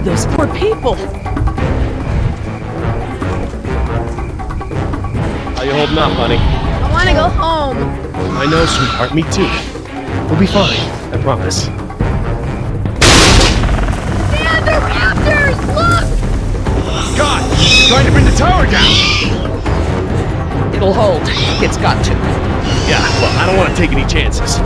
those poor people. How you holding up, honey? I want to go home. I know, sweetheart. Me too. We'll be fine. I promise. Dad, the raptors! Look! God! He's trying to bring the tower down! It'll hold. It's got to. Yeah, well, I don't want to take any chances.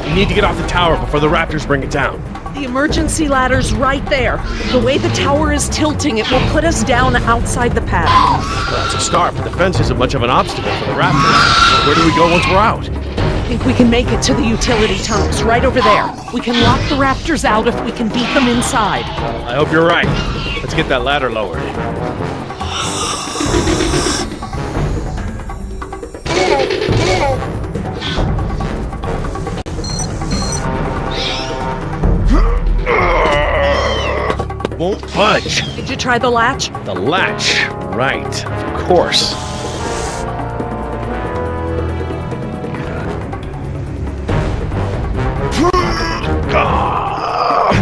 We need to get off the tower before the raptors bring it down. The emergency ladder's right there. The way the tower is tilting, it will put us down outside the pad. Well, that's a start, but the fence isn't much of an obstacle for the raptors. Where do we go once we're out? I think we can make it to the utility tunnels right over there. We can lock the raptors out if we can beat them inside. I hope you're right. Let's get that ladder lowered. Won't budge. Did you try the latch? The latch. Right. Of course.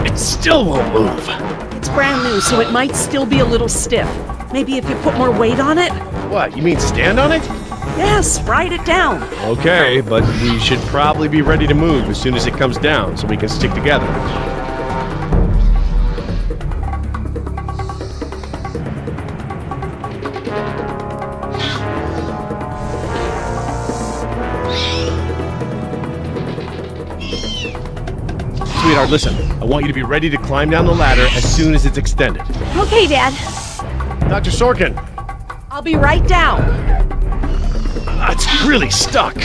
It still won't move. It's brand new, so it might still be a little stiff. Maybe if you put more weight on it? What, you mean stand on it? Yes, ride it down. Okay, but we should probably be ready to move as soon as it comes down so we can stick together. Sweetheart, listen. I want you to be ready to climb down the ladder as soon as it's extended. Okay, Dad. Dr. Sorkin! I'll be right down. It's really stuck.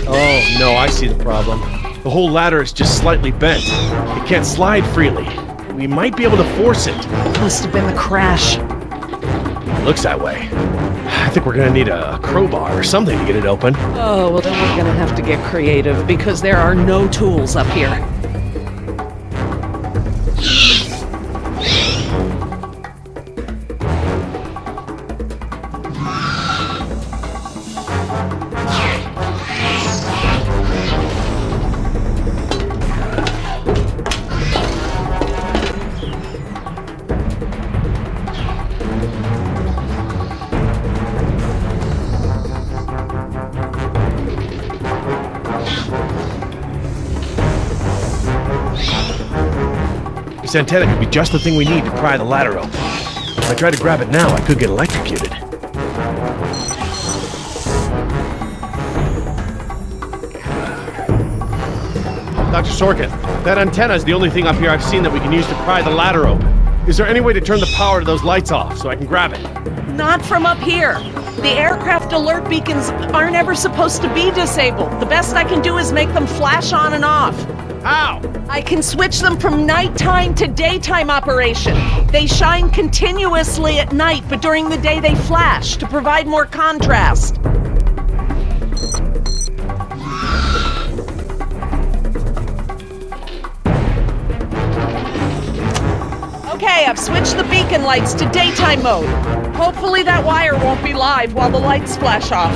Oh, no, I see the problem. The whole ladder is just slightly bent. It can't slide freely. We might be able to force it. Must have been the crash. Looks that way. I think we're gonna need a crowbar or something to get it open. Oh, well then we're gonna have to get creative because there are no tools up here. This antenna could be just the thing we need to pry the ladder open. If I try to grab it now, I could get electrocuted. Dr. Sorkin, that antenna is the only thing up here I've seen that we can use to pry the ladder open. Is there any way to turn the power to those lights off so I can grab it? Not from up here. The aircraft alert beacons aren't ever supposed to be disabled. The best I can do is make them flash on and off. How? I can switch them from nighttime to daytime operation. They shine continuously at night, but during the day they flash to provide more contrast. Okay, I've switched the beacon lights to daytime mode. Hopefully that wire won't be live while the lights flash off.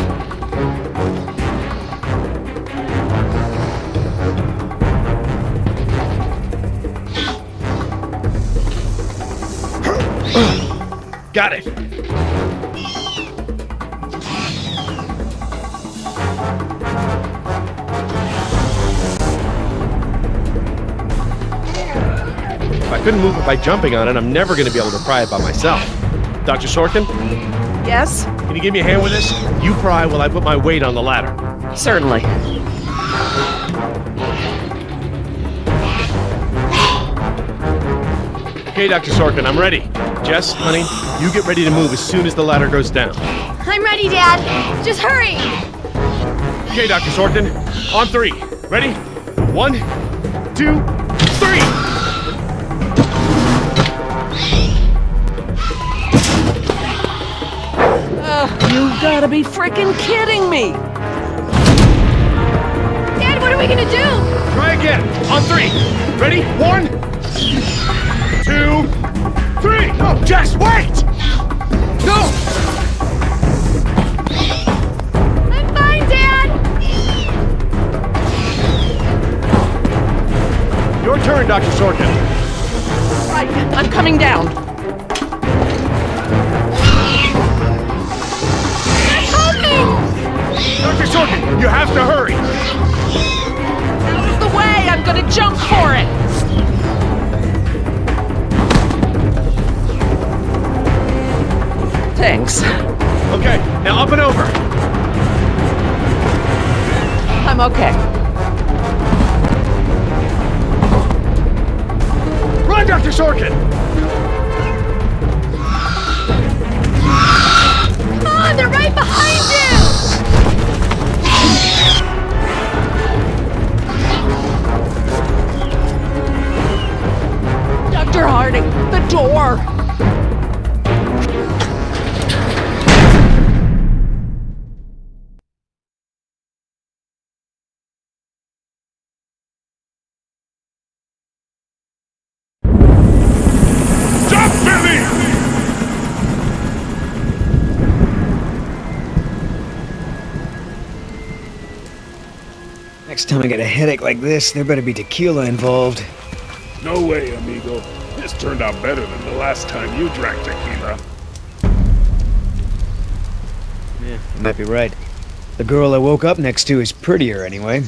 Got it. If I couldn't move it by jumping on it, I'm never going to be able to pry it by myself. Dr. Sorkin? Yes? Can you give me a hand with this? You pry while I put my weight on the ladder. Certainly. Okay, Dr. Sorkin, I'm ready. Jess, honey, you get ready to move as soon as the ladder goes down. I'm ready, Dad. Just hurry. Okay, Dr. Sorkin, on three. Ready? 1, 2, 3! You've gotta be freaking kidding me! Dad, what are we gonna do? Try again. On 3. Ready? 1, 2, 3! No, Jess, wait! No! I'm fine, Dad. return, Dr. Sorkin. Right, I'm coming down. Dr. Sorkin, you have to hurry. Out of the way, I'm gonna jump for it. Thanks. Okay, now up and over. I'm okay. Run, Dr. Sorkin! Come on, they're right behind you! Dr. Harding, the door! Next time I get a headache like this, there better be tequila involved. No way, amigo. This turned out better than the last time you drank tequila. Yeah, you might be right. The girl I woke up next to is prettier anyway.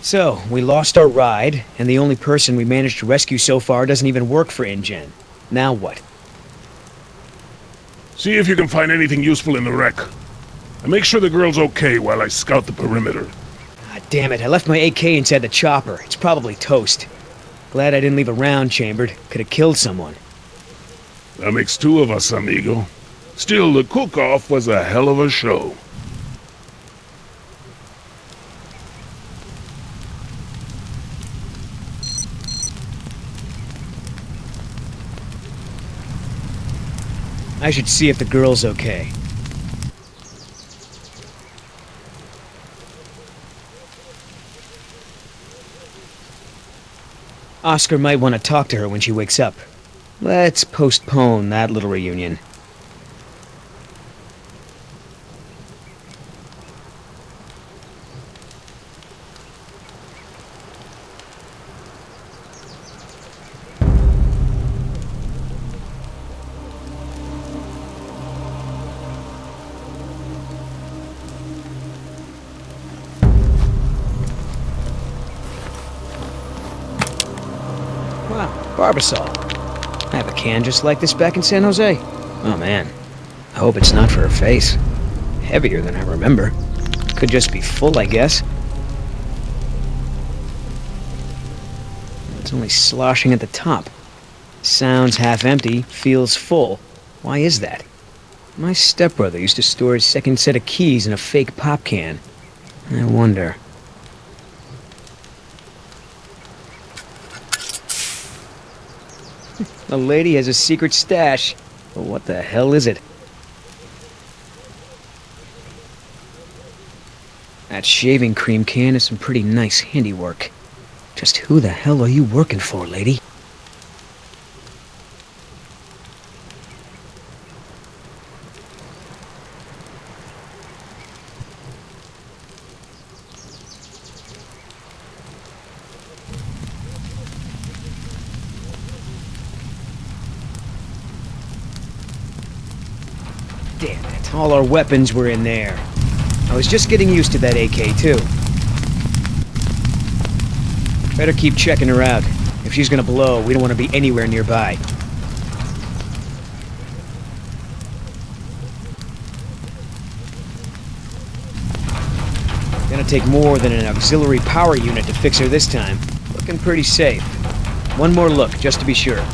So, we lost our ride, and the only person we managed to rescue so far doesn't even work for InGen. Now what? See if you can find anything useful in the wreck. And make sure the girl's okay while I scout the perimeter. Ah, damn it, I left my AK inside the chopper. It's probably toast. Glad I didn't leave a round chambered. Could have killed someone. That makes two of us, amigo. Still, the cook-off was a hell of a show. I should see if the girl's okay. Oscar might want to talk to her when she wakes up. Let's postpone that little reunion. Wow, Barbasol. I have a can just like this back in San Jose. Oh man, I hope it's not for her face. Heavier than I remember. Could just be full, I guess. It's only sloshing at the top. Sounds half empty, feels full. Why is that? My stepbrother used to store his second set of keys in a fake pop can. I wonder... The lady has a secret stash. But what the hell is it? That shaving cream can is some pretty nice handiwork. Just who the hell are you working for, lady? Damn it, all our weapons were in there. I was just getting used to that AK, too. Better keep checking her out. If she's gonna blow, we don't want to be anywhere nearby. Gonna take more than an auxiliary power unit to fix her this time. Looking pretty safe. One more look, just to be sure.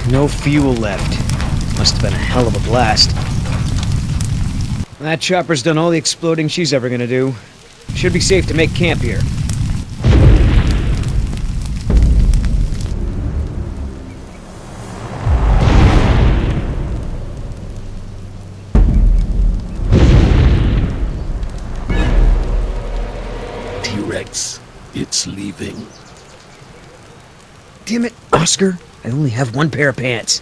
No fuel left. Must have been a hell of a blast. That chopper's done all the exploding she's ever gonna do. Should be safe to make camp here. T-Rex, it's leaving. Damn it, Oscar. I only have one pair of pants.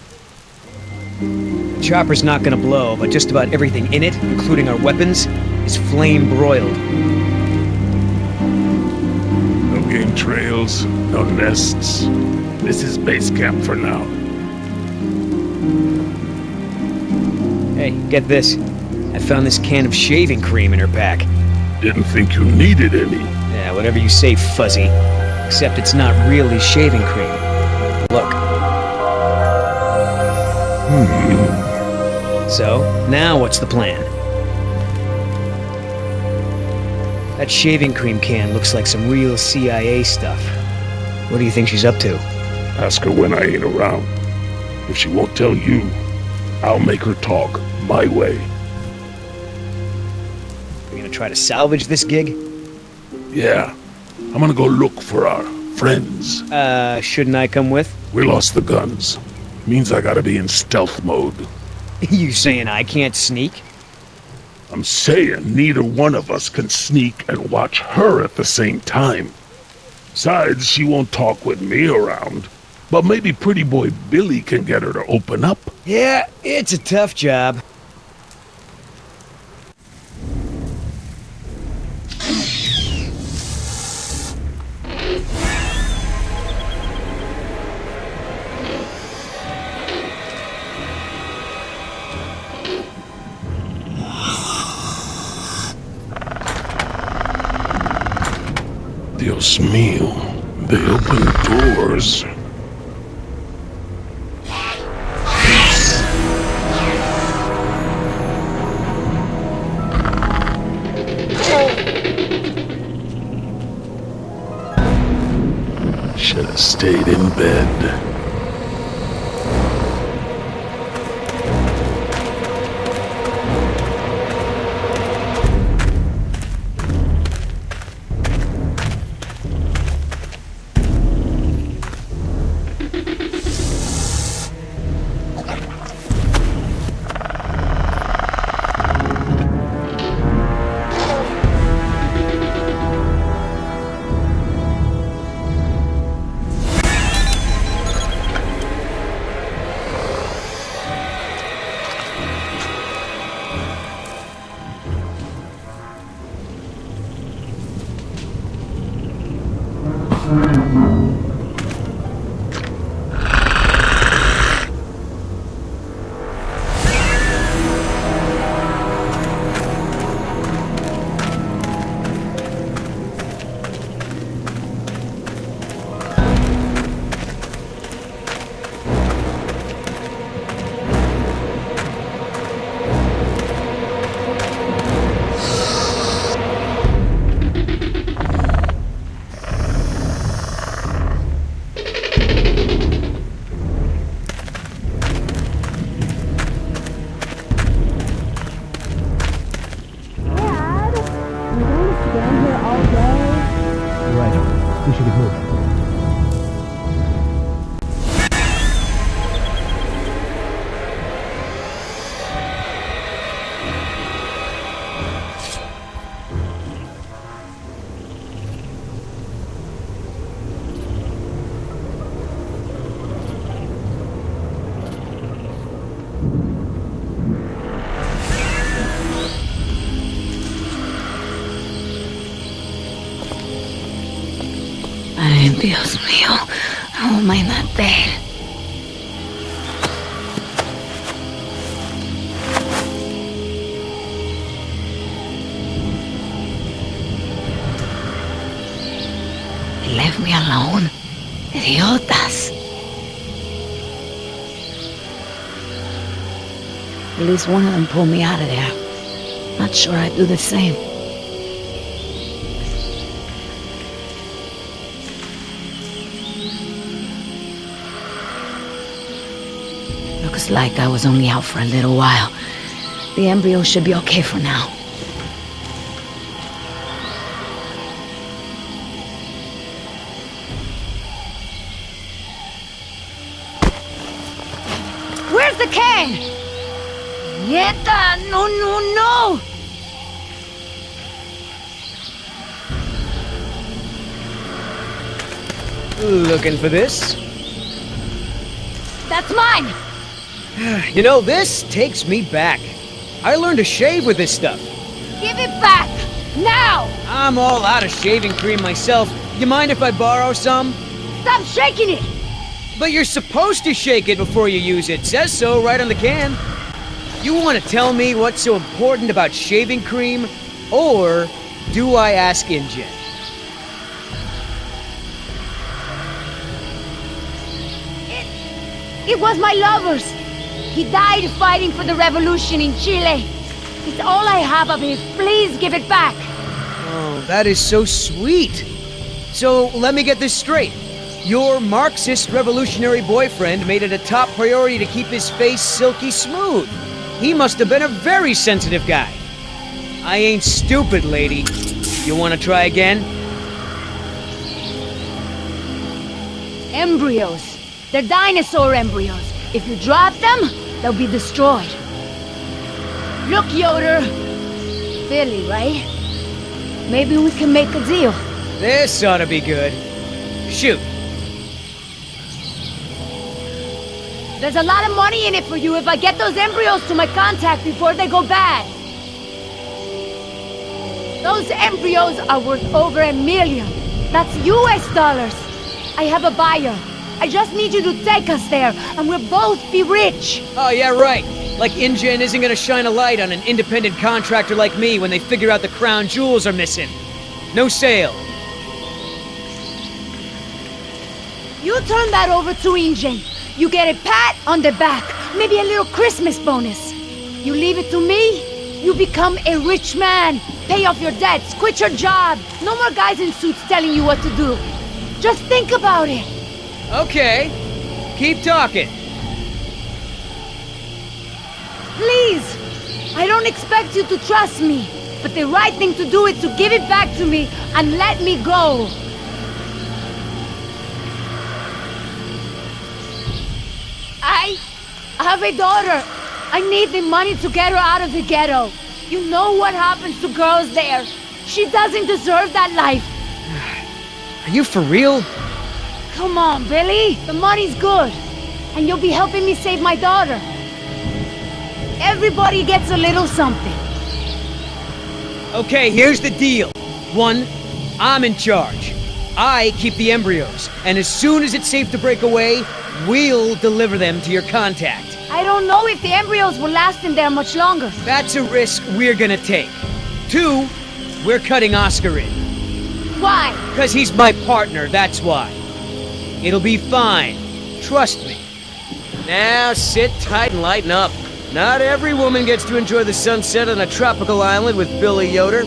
The chopper's not gonna blow, but just about everything in it, including our weapons, is flame-broiled. No game trails, no nests. This is base camp for now. Hey, get this. I found this can of shaving cream in her pack. Didn't think you needed any. Yeah, whatever you say, Fuzzy. Except it's not really shaving cream. Look. So, now what's the plan? That shaving cream can looks like some real CIA stuff. What do you think she's up to? Ask her when I ain't around. If she won't tell you, I'll make her talk my way. You gonna try to salvage this gig? Yeah, I'm gonna go look for our friends. Shouldn't I come with? We lost the guns. Means I gotta be in stealth mode. You saying I can't sneak? I'm saying neither one of us can sneak and watch her at the same time. Besides, she won't talk with me around. But maybe pretty boy Billy can get her to open up. Yeah, it's a tough job. Dios mío, they open doors. Should have stayed in bed. Ay, Dios mío. How am I not dead? They left me alone. Idiotas. At least one of them pulled me out of there. Not sure I'd do the same. Looks like I was only out for a little while. The embryo should be okay for now. Where's the can? Nieta! No, no, no! Looking for this? That's mine! You know, this takes me back. I learned to shave with this stuff. Give it back! Now! I'm all out of shaving cream myself. You mind if I borrow some? Stop shaking it! But you're supposed to shake it before you use it. Says so right on the can. You want to tell me what's so important about shaving cream? Or do I ask InGen? It was my lover's. He died fighting for the revolution in Chile. It's all I have of it. Please give it back. Oh, that is so sweet. So let me get this straight. Your Marxist revolutionary boyfriend made it a top priority to keep his face silky smooth. He must have been a very sensitive guy. I ain't stupid, lady. You want to try again? Embryos. They're dinosaur embryos. If you drop them, they'll be destroyed. Look, Yoder. Billy, right? Maybe we can make a deal. This ought to be good. Shoot. There's a lot of money in it for you if I get those embryos to my contact before they go bad. Those embryos are worth over $1 million. That's US dollars. I have a buyer. I just need you to take us there, and we'll both be rich. Oh, yeah, right. Like InGen isn't gonna shine a light on an independent contractor like me when they figure out the crown jewels are missing. No sale. You turn that over to InGen. You get a pat on the back, maybe a little Christmas bonus. You leave it to me, you become a rich man. Pay off your debts, quit your job. No more guys in suits telling you what to do. Just think about it. Okay. Keep talking. Please! I don't expect you to trust me, but the right thing to do is to give it back to me and let me go. I have a daughter. I need the money to get her out of the ghetto. You know what happens to girls there. She doesn't deserve that life. Are you for real? Come on, Billy. The money's good. And you'll be helping me save my daughter. Everybody gets a little something. Okay, here's the deal. 1, I'm in charge. I keep the embryos, and as soon as it's safe to break away, we'll deliver them to your contact. I don't know if the embryos will last in there much longer. That's a risk we're gonna take. 2, we're cutting Oscar in. Why? Because he's my partner, that's why. It'll be fine. Trust me. Now sit tight and lighten up. Not every woman gets to enjoy the sunset on a tropical island with Billy Yoder.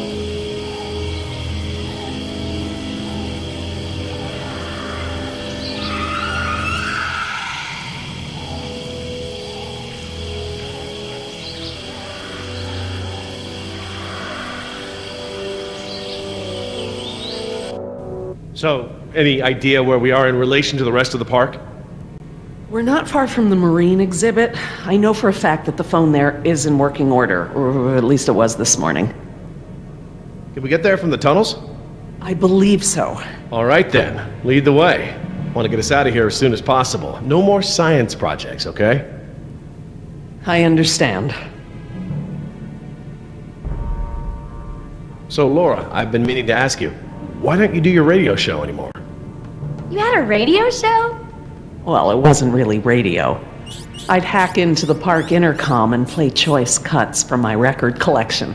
So, any idea where we are in relation to the rest of the park? We're not far from the marine exhibit. I know for a fact that the phone there is in working order, or at least it was this morning. Can we get there from the tunnels? I believe so. All right then, lead the way. Want to get us out of here as soon as possible. No more science projects, okay? I understand. So Laura, I've been meaning to ask you, why don't you do your radio show anymore? You had a radio show? Well, it wasn't really radio. I'd hack into the park intercom and play choice cuts from my record collection.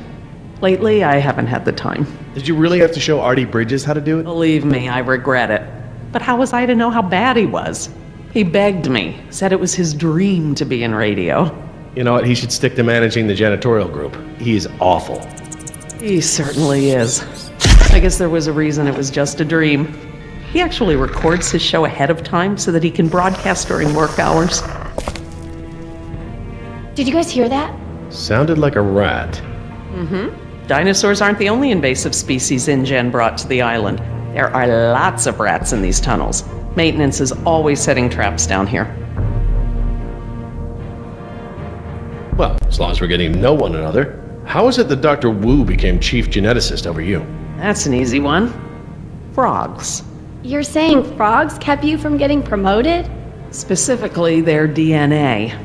Lately, I haven't had the time. Did you really have to show Artie Bridges how to do it? Believe me, I regret it. But how was I to know how bad he was? He begged me, said it was his dream to be in radio. You know what, he should stick to managing the janitorial group. He's awful. He certainly is. I guess there was a reason it was just a dream. He actually records his show ahead of time so that he can broadcast during work hours. Did you guys hear that? Sounded like a rat. Mm-hmm. Dinosaurs aren't the only invasive species InGen brought to the island. There are lots of rats in these tunnels. Maintenance is always setting traps down here. Well, as long as we're getting to know one another. How is it that Dr. Wu became chief geneticist over you? That's an easy one. Frogs. You're saying frogs kept you from getting promoted? Specifically, their DNA.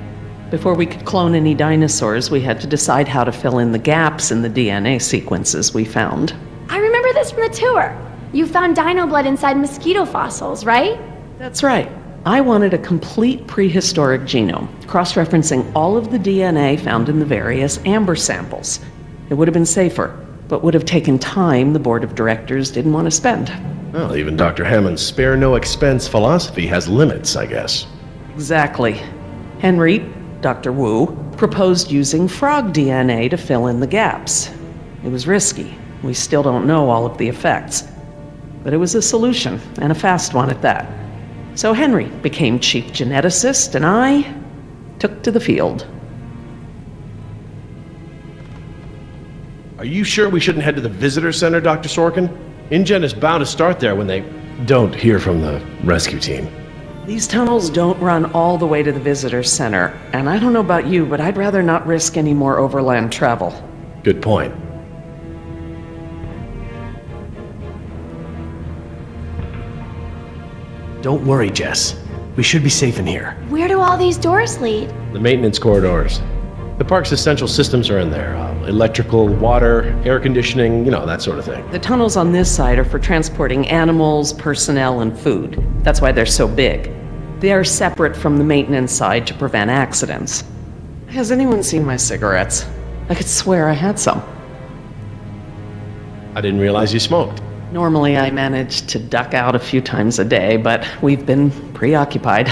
Before we could clone any dinosaurs, we had to decide how to fill in the gaps in the DNA sequences we found. I remember this from the tour. You found dino blood inside mosquito fossils, right? That's right. I wanted a complete prehistoric genome, cross-referencing all of the DNA found in the various amber samples. It would have been safer, but would have taken time the board of directors didn't want to spend. Well, even Dr. Hammond's spare no expense philosophy has limits, I guess. Exactly. Henry, Dr. Wu, proposed using frog DNA to fill in the gaps. It was risky. We still don't know all of the effects. But it was a solution, and a fast one at that. So Henry became chief geneticist, and I took to the field. Are you sure we shouldn't head to the visitor center, Dr. Sorkin? InGen is bound to start there when they don't hear from the rescue team. These tunnels don't run all the way to the visitor center, and I don't know about you, but I'd rather not risk any more overland travel. Good point. Don't worry, Jess. We should be safe in here. Where do all these doors lead? The maintenance corridors. The park's essential systems are in there. Electrical, water, air conditioning, that sort of thing. The tunnels on this side are for transporting animals, personnel, and food. That's why they're so big. They're separate from the maintenance side to prevent accidents. Has anyone seen my cigarettes? I could swear I had some. I didn't realize you smoked. Normally I manage to duck out a few times a day, but we've been preoccupied.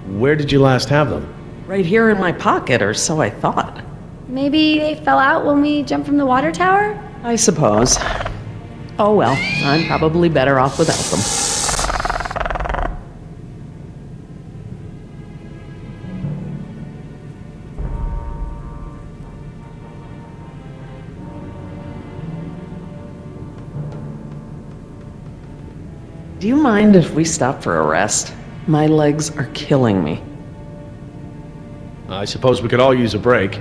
Where did you last have them? Right here in my pocket, or so I thought. Maybe they fell out when we jumped from the water tower? I suppose. Oh well, I'm probably better off without them. Do you mind if we stop for a rest? My legs are killing me. I suppose we could all use a break.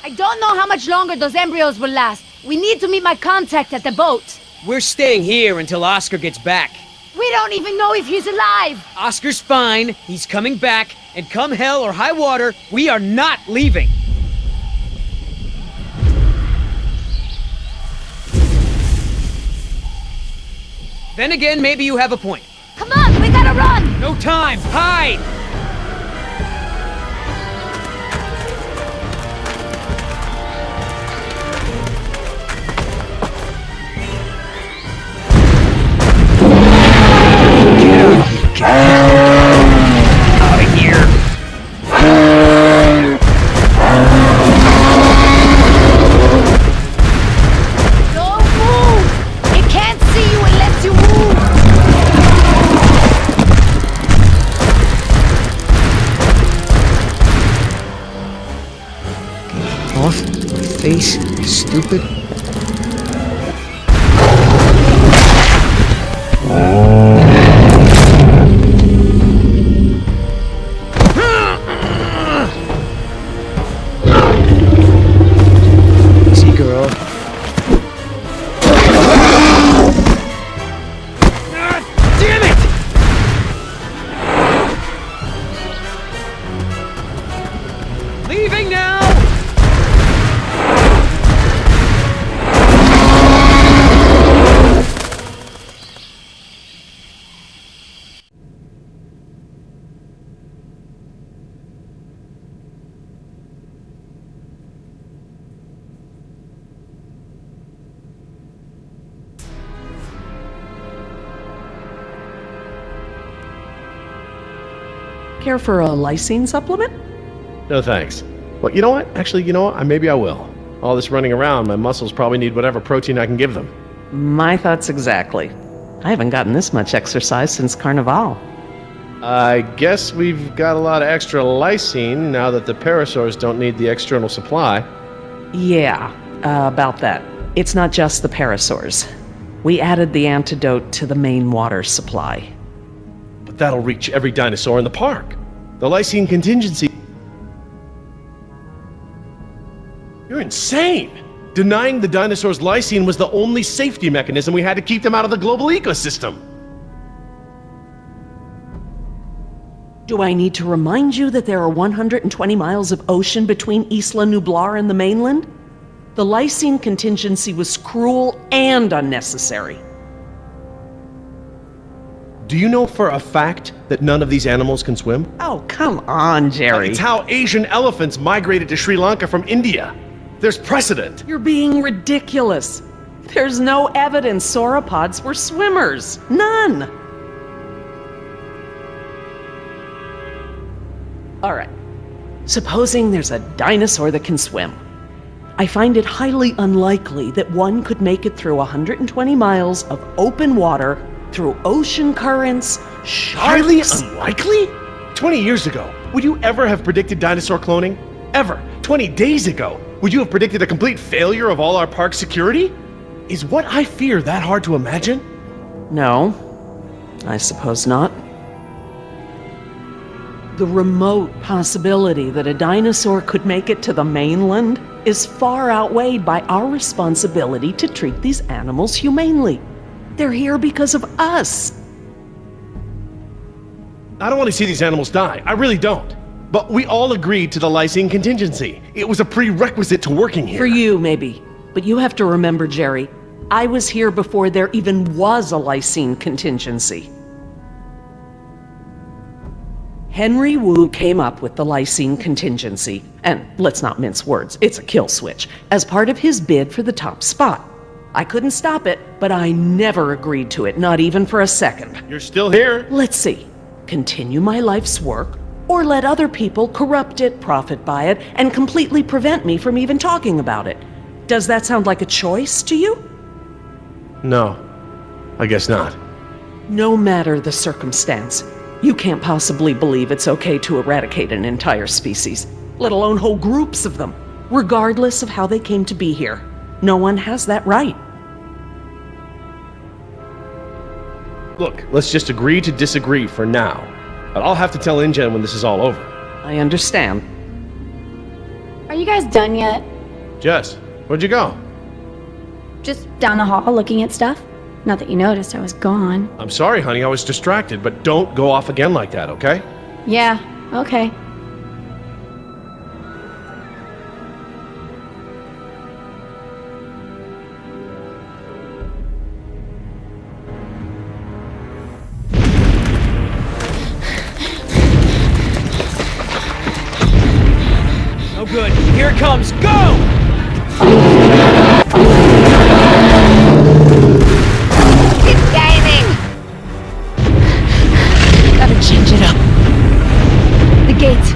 I don't know how much longer those embryos will last. We need to meet my contact at the boat. We're staying here until Oscar gets back. We don't even know if he's alive. Oscar's fine, he's coming back, and come hell or high water, we are not leaving. Then again, maybe you have a point. Come on, we gotta run! No time, hide! Out of here! Don't move! It can't see you unless you move! Off my face, stupid. Easy, girl. Damn it! Leaving now! Care for a lysine supplement? No thanks. Well, you know what? Actually, maybe I will. All this running around, my muscles probably need whatever protein I can give them. My thoughts exactly. I haven't gotten this much exercise since Carnival. I guess we've got a lot of extra lysine now that the parasaurs don't need the external supply. Yeah, about that. It's not just the parasaurs. We added the antidote to the main water supply. But that'll reach every dinosaur in the park. The lysine contingency... You're insane! Denying the dinosaurs lysine was the only safety mechanism we had to keep them out of the global ecosystem. Do I need to remind you that there are 120 miles of ocean between Isla Nublar and the mainland? The lysine contingency was cruel and unnecessary. Do you know for a fact that none of these animals can swim? Oh, come on, Jerry. It's how Asian elephants migrated to Sri Lanka from India. There's precedent. You're being ridiculous. There's no evidence sauropods were swimmers. None. All right. Supposing there's a dinosaur that can swim. I find it highly unlikely that one could make it through 120 miles of open water, through ocean currents, Highly sharks... unlikely? 20 years ago, would you ever have predicted dinosaur cloning? Ever? 20 days ago, would you have predicted a complete failure of all our park security? Is what I fear that hard to imagine? No, I suppose not. The remote possibility that a dinosaur could make it to the mainland is far outweighed by our responsibility to treat these animals humanely. They're here because of us. I don't want to see these animals die. I really don't. But we all agreed to the lysine contingency. It was a prerequisite to working here. For you, maybe. But you have to remember, Jerry, I was here before there even was a lysine contingency. Henry Wu came up with the lysine contingency, and let's not mince words, it's a kill switch, as part of his bid for the top spot. I couldn't stop it, but I never agreed to it, not even for a second. You're still here. Let's see. Continue my life's work, or let other people corrupt it, profit by it, and completely prevent me from even talking about it. Does that sound like a choice to you? No, I guess not. No matter the circumstance, you can't possibly believe it's okay to eradicate an entire species, let alone whole groups of them, regardless of how they came to be here. No one has that right. Look, let's just agree to disagree for now. But I'll have to tell InGen when this is all over. I understand. Are you guys done yet? Jess, where'd you go? Just down the hall looking at stuff? Not that you noticed I was gone. I'm sorry, honey, I was distracted, but don't go off again like that, okay? Yeah, okay. Oh good, here it comes, go! It's gaining! Gotta change it up. The gate.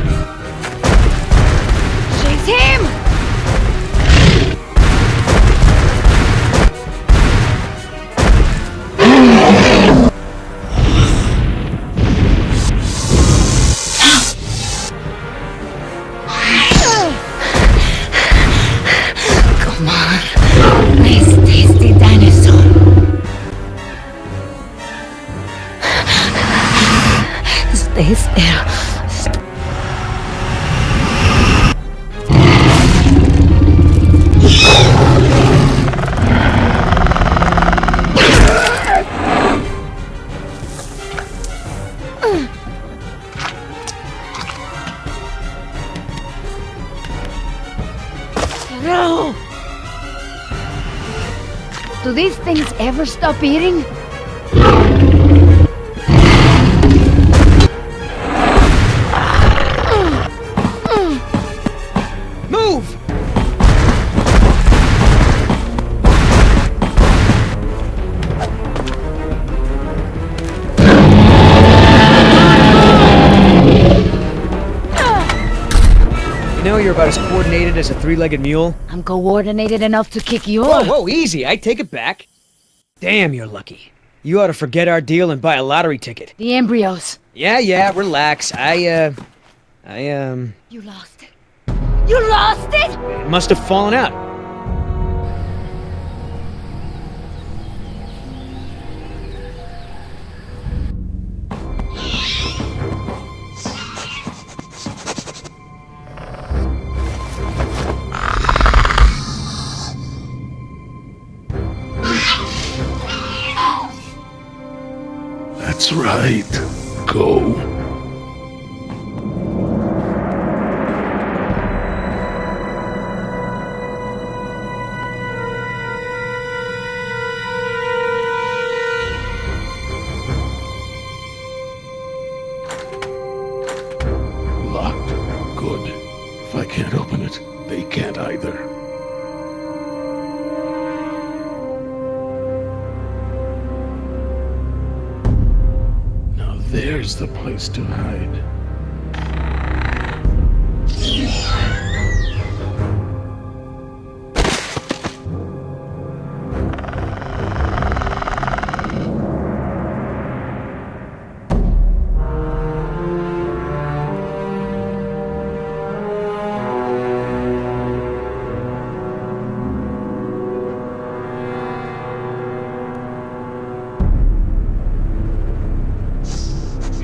Chase him! Come on. Nice tasty dinosaur. Stay still. No! Do these things ever stop eating? Move! You know you're about as coordinated as a three-legged mule? I'm coordinated enough to kick you Whoa, off. whoa, easy, I take it back. Damn, you're lucky. You ought to forget our deal and buy a lottery ticket. The embryos. Yeah, relax. You lost it. You lost it? It must have fallen out. That's right. Go. can't open it. They can't either. Now there's the place to hide.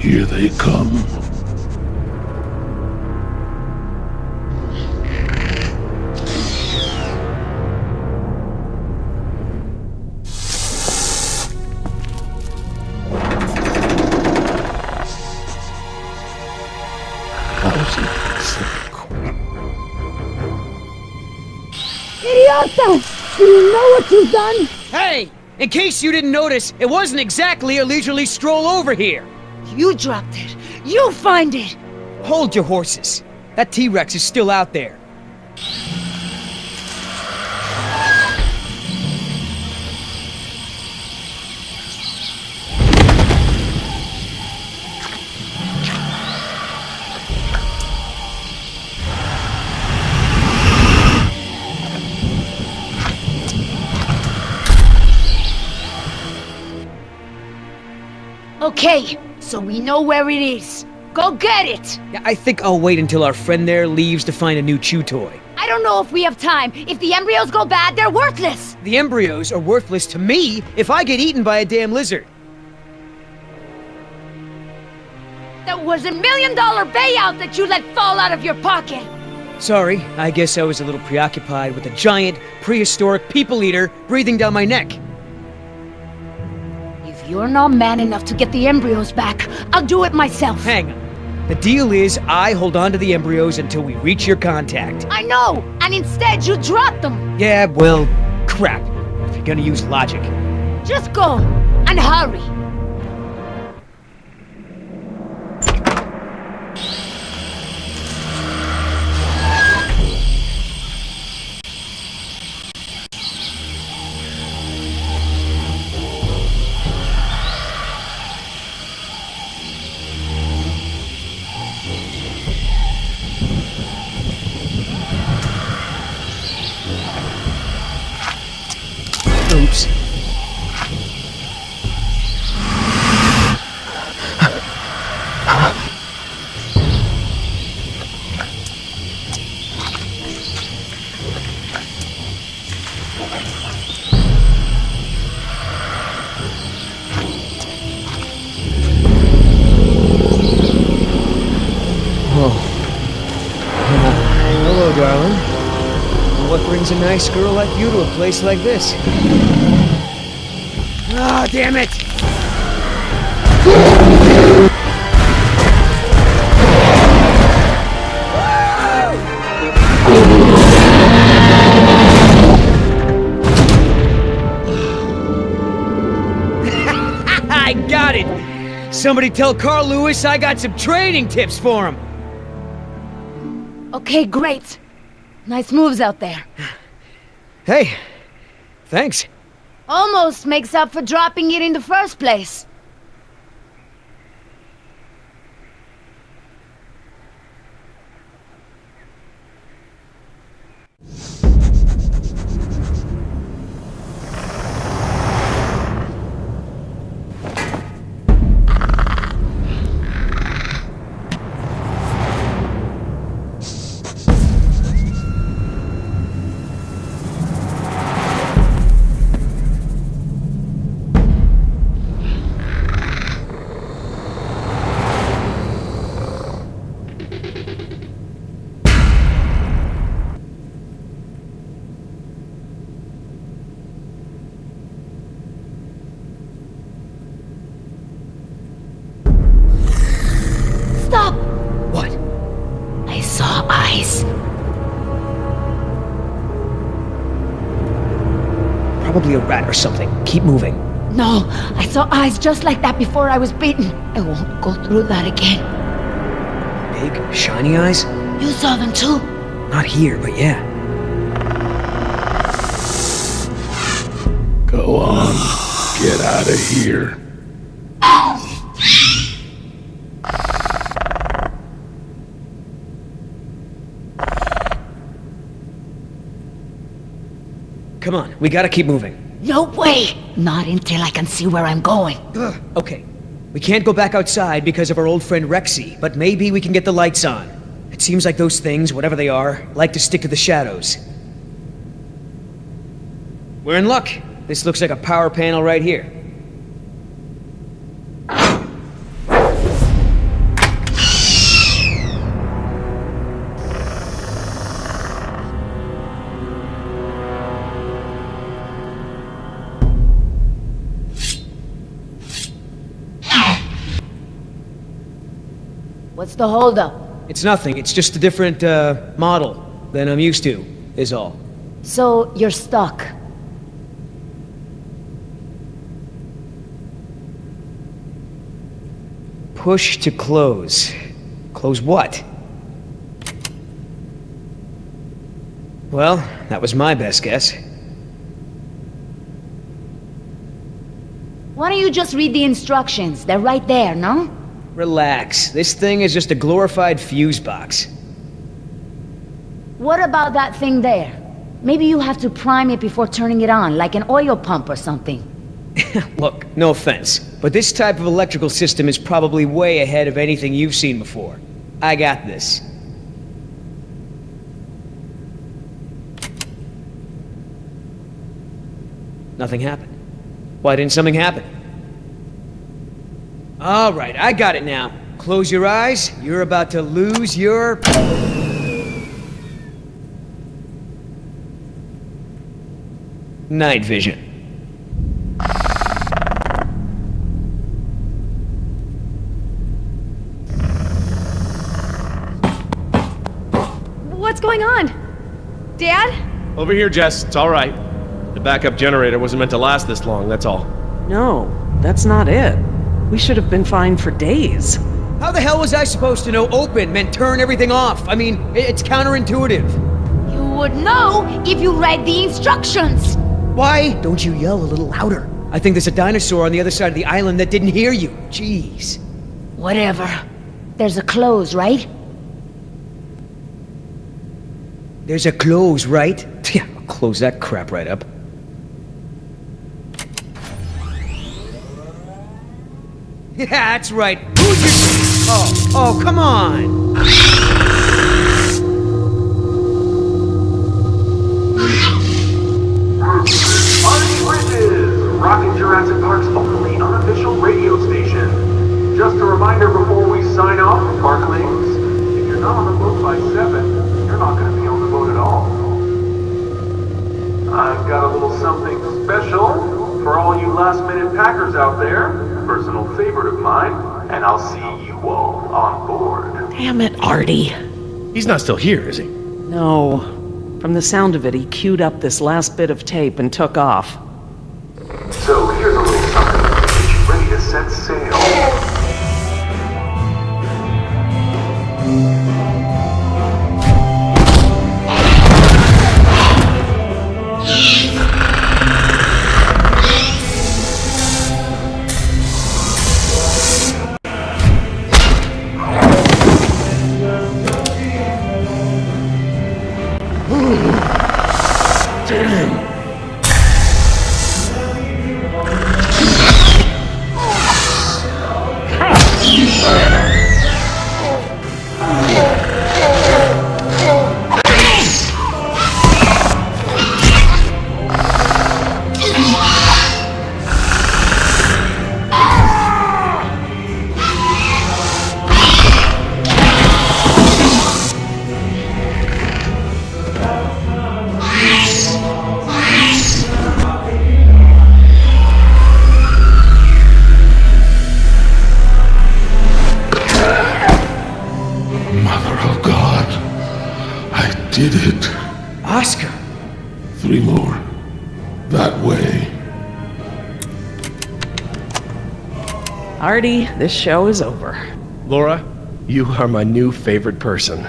Here they come. Idiota! Do you know what you've done? Hey! In case you didn't notice, it wasn't exactly a leisurely stroll over here. You dropped it. You find it. Hold your horses. That T-Rex is still out there. Okay, so we know where it is. Go get it! Yeah, I think I'll wait until our friend there leaves to find a new chew toy. I don't know if we have time. If the embryos go bad, they're worthless! The embryos are worthless to me if I get eaten by a damn lizard. That was $1 million payout that you let fall out of your pocket! Sorry, I guess I was a little preoccupied with a giant, prehistoric people eater breathing down my neck. If you're not man enough to get the embryos back, I'll do it myself. Hang on. The deal is I hold on to the embryos until we reach your contact. I know! And instead you drop them! Yeah, well, crap. If you're gonna use logic. Just go! And hurry! Oops. Hello, darling. What brings a nice girl like you to a place like this? Ah, damn it! I got it! Somebody tell Carl Lewis I got some training tips for him! Okay, great. Nice moves out there. Hey, thanks. Almost makes up for dropping it in the first place. Stop! What? I saw eyes. Probably a rat or something. Keep moving. No, I saw eyes just like that before I was bitten. I won't go through that again. Big, shiny eyes? You saw them too? Not here, but yeah. Go on. Get out of here. Come on, we gotta keep moving. No way! Not until I can see where I'm going. Okay, we can't go back outside because of our old friend Rexy, but maybe we can get the lights on. It seems like those things, whatever they are, like to stick to the shadows. We're in luck. This looks like a power panel right here. What's the holdup? It's nothing, it's just a different, model than I'm used to, is all. So, you're stuck. Push to close. Close what? Well, that was my best guess. Why don't you just read the instructions? They're right there, no? Relax. This thing is just a glorified fuse box. What about that thing there? Maybe you have to prime it before turning it on, like an oil pump or something. Look, no offense, but this type of electrical system is probably way ahead of anything you've seen before. I got this. Nothing happened. Why didn't something happen? All right, I got it now. Close your eyes. You're about to lose your... night vision. What's going on? Dad? Over here, Jess. It's all right. The backup generator wasn't meant to last this long, that's all. No, that's not it. We should have been fine for days. How the hell was I supposed to know open meant turn everything off? I mean, it's counterintuitive. You would know if you read the instructions! Why don't you yell a little louder? I think there's a dinosaur on the other side of the island that didn't hear you. Jeez. Whatever. There's a close, right? There's a close, right? Yeah, I'll close that crap right up. Yeah, that's right. Who's your... Oh, come on! Rockin' Jurassic Park's only unofficial radio station. Just a reminder before we sign off, Parklings, if you're not on the boat by 7, you're not going to be on the boat at all. I've got a little something special for all you last-minute packers out there. Personal favorite of mine, and I'll see you all on board. Damn it, Artie. He's not still here, is he? No. From the sound of it, he queued up this last bit of tape and took off. So here's a little something to get you ready to set sail. Did it. Oscar! 3 more. That way. Artie, this show is over. Laura, you are my new favorite person.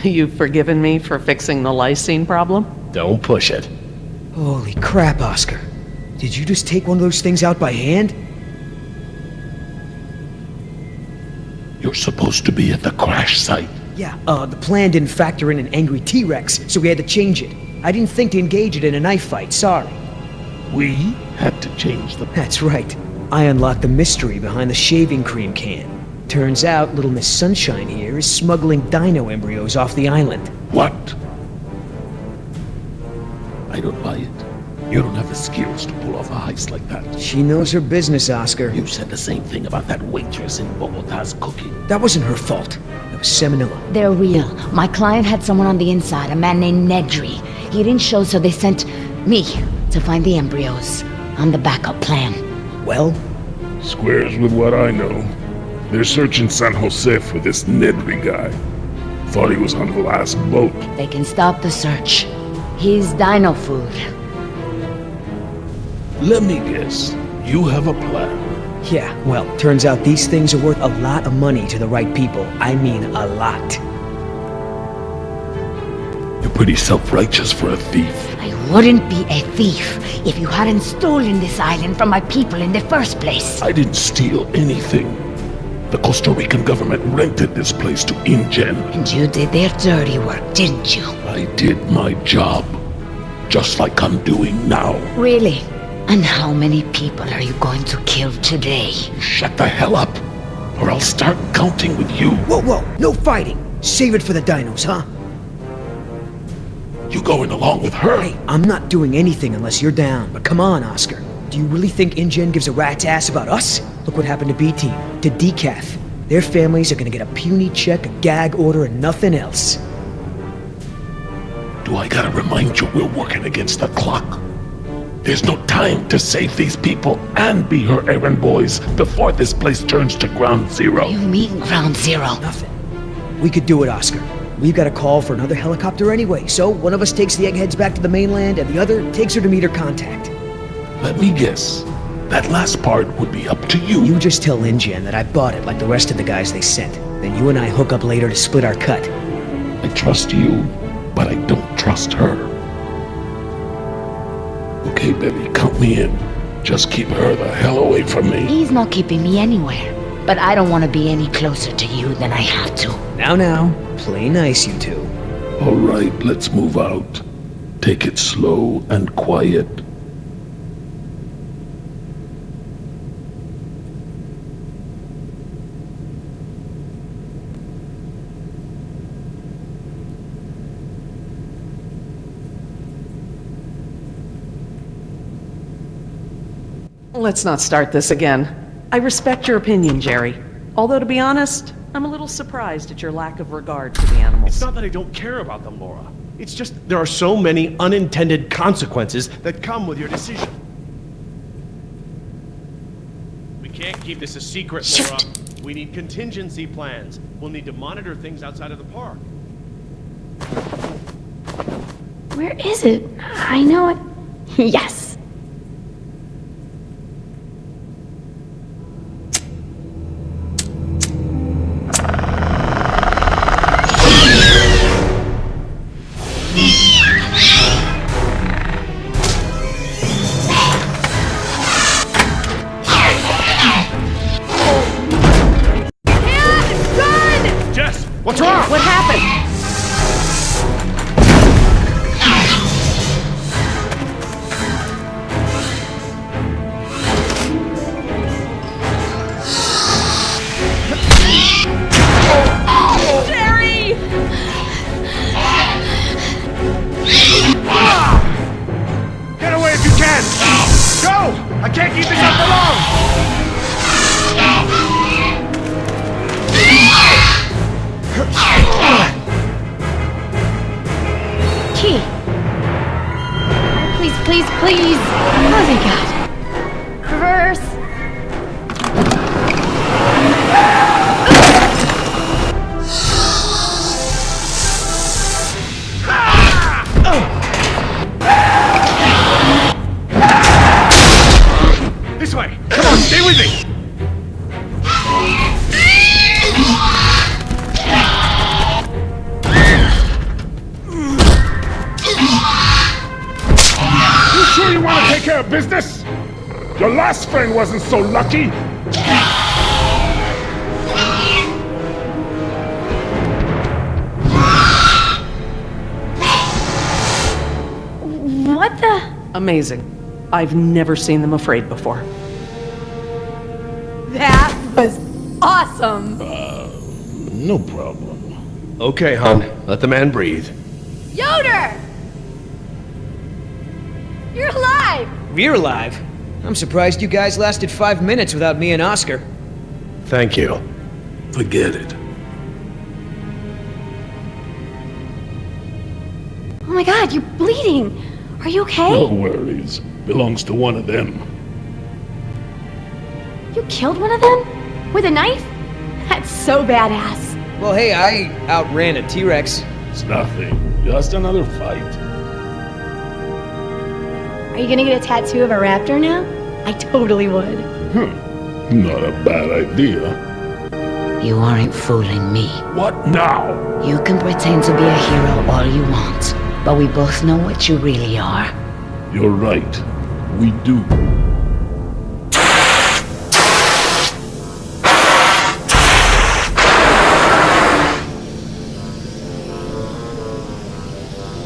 You've forgiven me for fixing the lysine problem? Don't push it. Holy crap, Oscar. Did you just take one of those things out by hand? You're supposed to be at the crash site. Yeah, the plan didn't factor in an angry T-Rex, so we had to change it. I didn't think to engage it in a knife fight, sorry. We had to change the... That's right. I unlocked the mystery behind the shaving cream can. Turns out Little Miss Sunshine here is smuggling dino embryos off the island. What? I don't buy it. You don't have the skills to pull off a heist like that. She knows her business, Oscar. You said the same thing about that waitress in Bogota's cooking. That wasn't her fault. That was Seminilla. They're real. My client had someone on the inside, a man named Nedry. He didn't show, so they sent me to find the embryos. I'm the backup plan. Well? Squares with what I know. They're searching San Jose for this Nedry guy. Thought he was on the last boat. They can stop the search. He's dino food. Let me guess. You have a plan. Yeah, well, turns out these things are worth a lot of money to the right people. I mean, a lot. You're pretty self-righteous for a thief. I wouldn't be a thief if you hadn't stolen this island from my people in the first place. I didn't steal anything. The Costa Rican government rented this place to InGen. And you did their dirty work, didn't you? I did my job. Just like I'm doing now. Really? And how many people are you going to kill today? Shut the hell up, or I'll start counting with you. Whoa, whoa, no fighting. Save it for the dinos, huh? You going along with her? Hey, I'm not doing anything unless you're down, but come on, Oscar. Do you really think InGen gives a rat's ass about us? Look what happened to B-Team, to Decaf. Their families are gonna get a puny check, a gag order, and nothing else. Do I gotta remind you we're working against the clock? There's no time to save these people and be her errand boys before this place turns to ground zero. You mean ground zero? Nothing. We could do it, Oscar. We've got a call for another helicopter anyway, so one of us takes the eggheads back to the mainland and the other takes her to meet her contact. Let me guess. That last part would be up to you. You just tell InGen that I bought it like the rest of the guys they sent. Then you and I hook up later to split our cut. I trust you, but I don't trust her. Okay, baby, count me in. Just keep her the hell away from me. He's not keeping me anywhere. But I don't want to be any closer to you than I have to. Now, play nice, you two. All right, let's move out. Take it slow and quiet. Let's not start this again. I respect your opinion, Gerry. Although, to be honest, I'm a little surprised at your lack of regard for the animals. It's not that I don't care about them, Laura. It's just there are so many unintended consequences that come with your decision. We can't keep this a secret, Laura. We need contingency plans. We'll need to monitor things outside of the park. Where is it? I know it. Yes. What's wrong? What happened? Gerry! Get away if you can! Go! I can't keep this up for long! business? Your last friend wasn't so lucky. What the? Amazing. I've never seen them afraid before. That was awesome! No problem. Okay, hon. Let the man breathe. Yoder! You're alive! We're alive. I'm surprised you guys lasted 5 minutes without me and Oscar. Thank you. Forget it. Oh my god, you're bleeding. Are you okay? No worries. Belongs to one of them. You killed one of them? With a knife? That's so badass. Well, hey, I outran a T-Rex. It's nothing. Just another fight. Are you gonna get a tattoo of a raptor now? I totally would. Not a bad idea. You aren't fooling me. What now? You can pretend to be a hero all you want, but we both know what you really are. You're right. We do.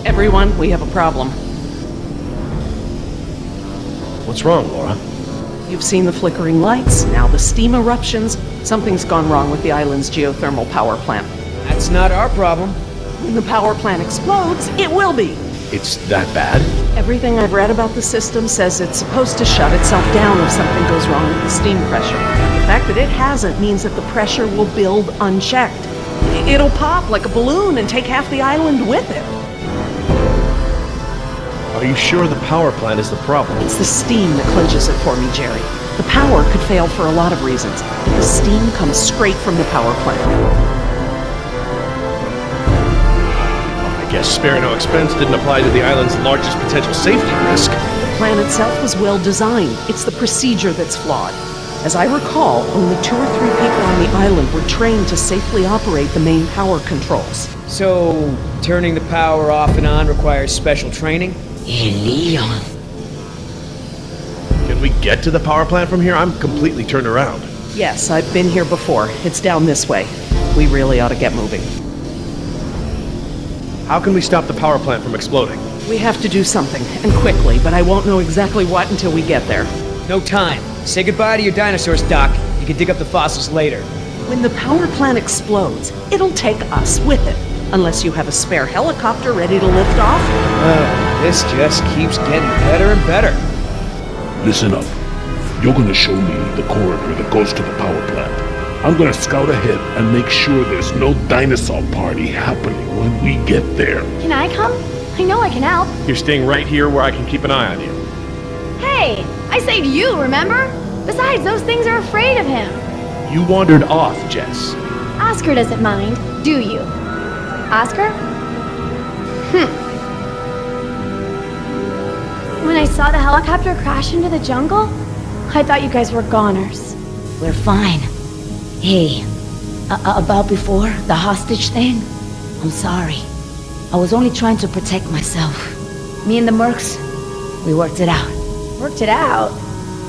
Everyone, we have a problem. What's wrong, Laura? You've seen the flickering lights, now the steam eruptions. Something's gone wrong with the island's geothermal power plant. That's not our problem. When the power plant explodes, it will be. It's that bad? Everything I've read about the system says it's supposed to shut itself down if something goes wrong with the steam pressure. The fact that it hasn't means that the pressure will build unchecked. It'll pop like a balloon and take half the island with it. Are you sure the power plant is the problem? It's the steam that clinches it for me, Jerry. The power could fail for a lot of reasons, but the steam comes straight from the power plant. I guess spare no expense didn't apply to the island's largest potential safety risk. The plan itself was well designed. It's the procedure that's flawed. As I recall, only 2 or 3 people on the island were trained to safely operate the main power controls. So, turning the power off and on requires special training? Hey, Leon. Can we get to the power plant from here? I'm completely turned around. Yes, I've been here before. It's down this way. We really ought to get moving. How can we stop the power plant from exploding? We have to do something, and quickly, but I won't know exactly what until we get there. No time. Say goodbye to your dinosaurs, Doc. You can dig up the fossils later. When the power plant explodes, it'll take us with it. Unless you have a spare helicopter ready to lift off. This just keeps getting better and better. Listen up. You're gonna show me the corridor that goes to the power plant. I'm gonna scout ahead and make sure there's no dinosaur party happening when we get there. Can I come? I know I can help. You're staying right here where I can keep an eye on you. Hey, I saved you, remember? Besides, those things are afraid of him. You wandered off, Jess. Oscar doesn't mind, do you? Oscar? When I saw the helicopter crash into the jungle, I thought you guys were goners. We're fine. Hey, about before, the hostage thing? I'm sorry. I was only trying to protect myself. Me and the mercs, we worked it out. Worked it out?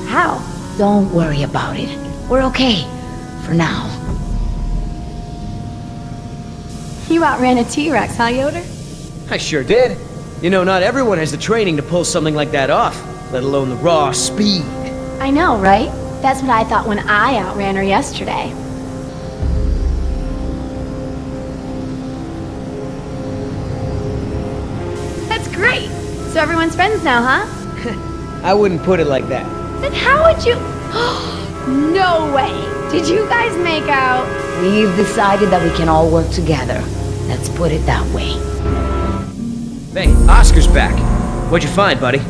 How? Don't worry about it. We're okay. For now. You outran a T-Rex, huh, Yoder? I sure did. You know, not everyone has the training to pull something like that off, let alone the raw speed. I know, right? That's what I thought when I outran her yesterday. That's great! So everyone's friends now, huh? I wouldn't put it like that. Then how would you... No way! Did you guys make out? We've decided that we can all work together. Let's put it that way. Hey, Oscar's back. What'd you find, buddy?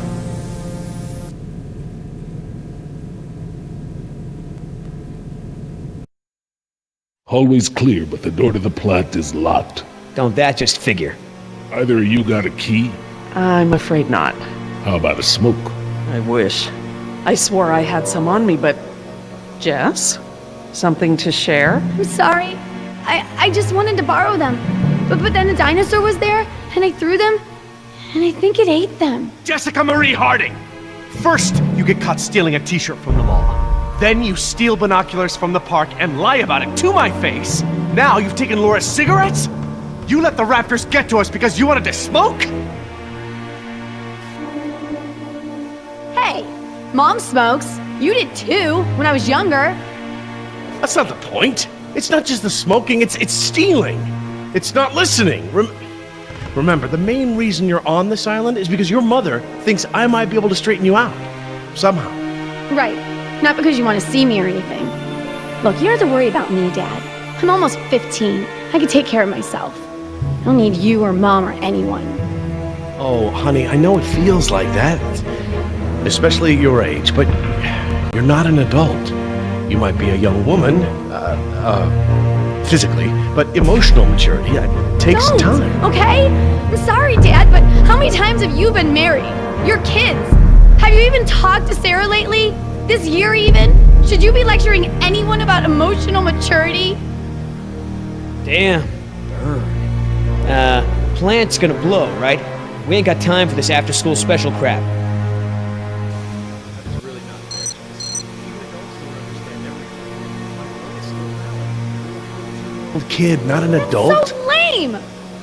Hallway's clear, but the door to the plant is locked. Don't that just figure? Either of you got a key? I'm afraid not. How about a smoke? I wish. I swore I had some on me, but... Jess? Something to share? I'm sorry. I just wanted to borrow them. But then a dinosaur was there, and I threw them, and I think it ate them. Jessica Marie Harding! First, you get caught stealing a t-shirt from the mall. Then you steal binoculars from the park and lie about it to my face. Now you've taken Laura's cigarettes? You let the raptors get to us because you wanted to smoke? Hey, Mom smokes. You did too, when I was younger. That's not the point. It's not just the smoking, it's stealing. It's not listening. Remember, the main reason you're on this island is because your mother thinks I might be able to straighten you out. Somehow. Right. Not because you want to see me or anything. Look, you don't have to worry about me, Dad. I'm almost 15. I can take care of myself. I don't need you or Mom or anyone. Oh, honey, I know it feels like that. Especially at your age, but you're not an adult. You might be a young woman, physically, but emotional maturity, takes time. Okay? I'm sorry, Dad, but how many times have you been married? Your kids. Have you even talked to Sarah lately? This year even? Should you be lecturing anyone about emotional maturity? Damn. Burn. Plant's gonna blow, right? We ain't got time for this after-school special crap. A kid, not an adult. So lame!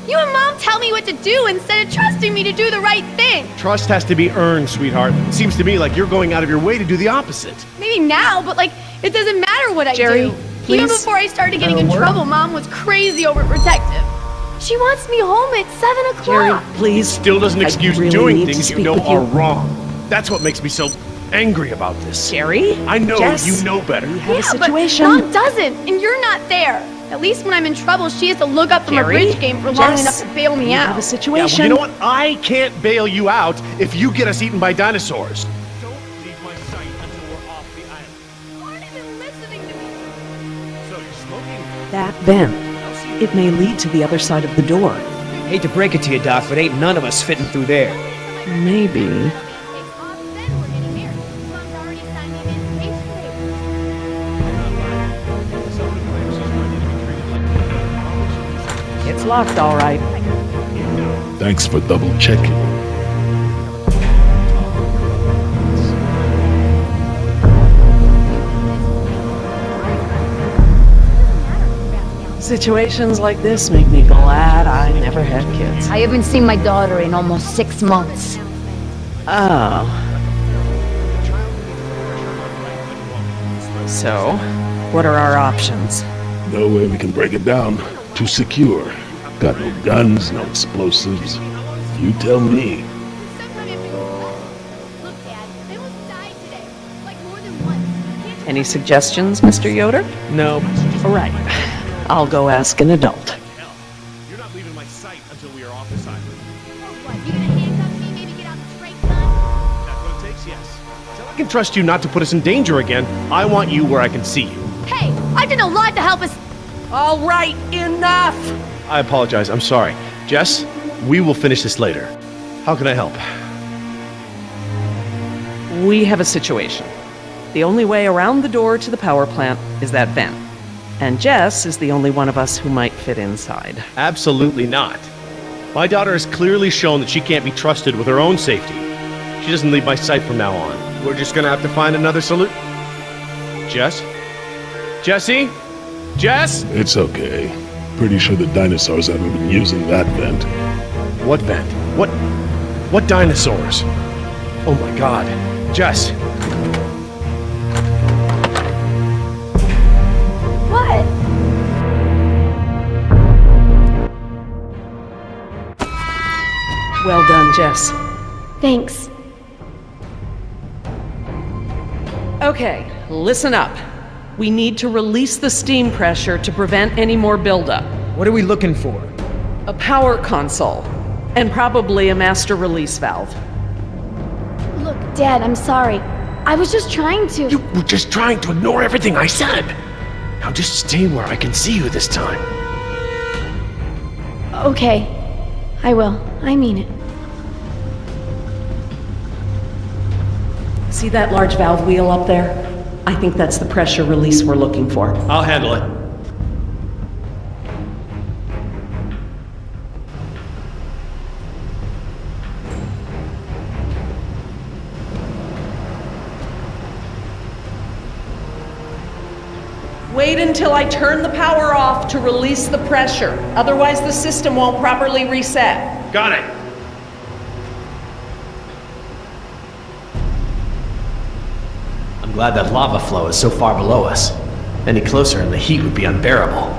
You and Mom tell me what to do instead of trusting me to do the right thing. Trust has to be earned, sweetheart. It seems to me like you're going out of your way to do the opposite. Maybe now, but it doesn't matter what I Gerry, do. please. Even before I started getting in trouble, Mom was crazy overprotective. She wants me home at 7 o'clock. Jerry, please. Still doesn't excuse really doing need to things you speak know with are you. wrong. That's what makes me so angry about this. Jerry? I know Jess, you know better. we have a Yeah, situation. but Mom doesn't, and you're not there. At least when I'm in trouble, she has to look up from a Jerry? bridge game for long Jess, enough to bail me we out. have a Yeah, situation. well, you know what? I can't bail you out if you get us eaten by dinosaurs. Don't leave my sight until we're off the island. You aren't even listening to me. So you're smoking? That vent. It may lead to the other side of the door. Hate to break it to you, Doc, but ain't none of us fitting through there. Maybe. It's locked, all right. Thanks for double checking. Situations like this make me glad I never had kids. I haven't seen my daughter in almost 6 months. Oh. So, what are our options? No way we can break it down. Too secure. Got no guns, no explosives. You tell me. Look, Dad, they almost died today. Like more than once. Any suggestions, Mr. Yoder? No. All right. I'll go ask an adult. You're not leaving my sight until we are off this island. What, you gonna handcuff me, maybe get out the straight gun? That's what it takes, yes. Until I can trust you not to put us in danger again, I want you where I can see you. Hey, I did a lot to help us. All right, enough! I apologize. I'm sorry. Jess, we will finish this later. How can I help? We have a situation. The only way around the door to the power plant is that vent. And Jess is the only one of us who might fit inside. Absolutely not. My daughter has clearly shown that she can't be trusted with her own safety. She doesn't leave my sight from now on. We're just gonna have to find another solution. Jess? Jessie? Jess? It's okay. Pretty sure the dinosaurs haven't been using that vent. What vent? What dinosaurs? Oh my god. Jess, What? Well done, Jess. Thanks. Okay, listen up. We need to release the steam pressure to prevent any more buildup. What are we looking for? A power console, and probably a master release valve. Look, Dad, I'm sorry. I was just trying to. you were just trying to ignore everything I said. Now just stay where I can see you this time. Okay, I will. I mean it. See that large valve wheel up there? I think that's the pressure release we're looking for. I'll handle it. until I turn the power off to release the pressure. Otherwise, the system won't properly reset. Got it. I'm glad that lava flow is so far below us. Any closer and the heat would be unbearable.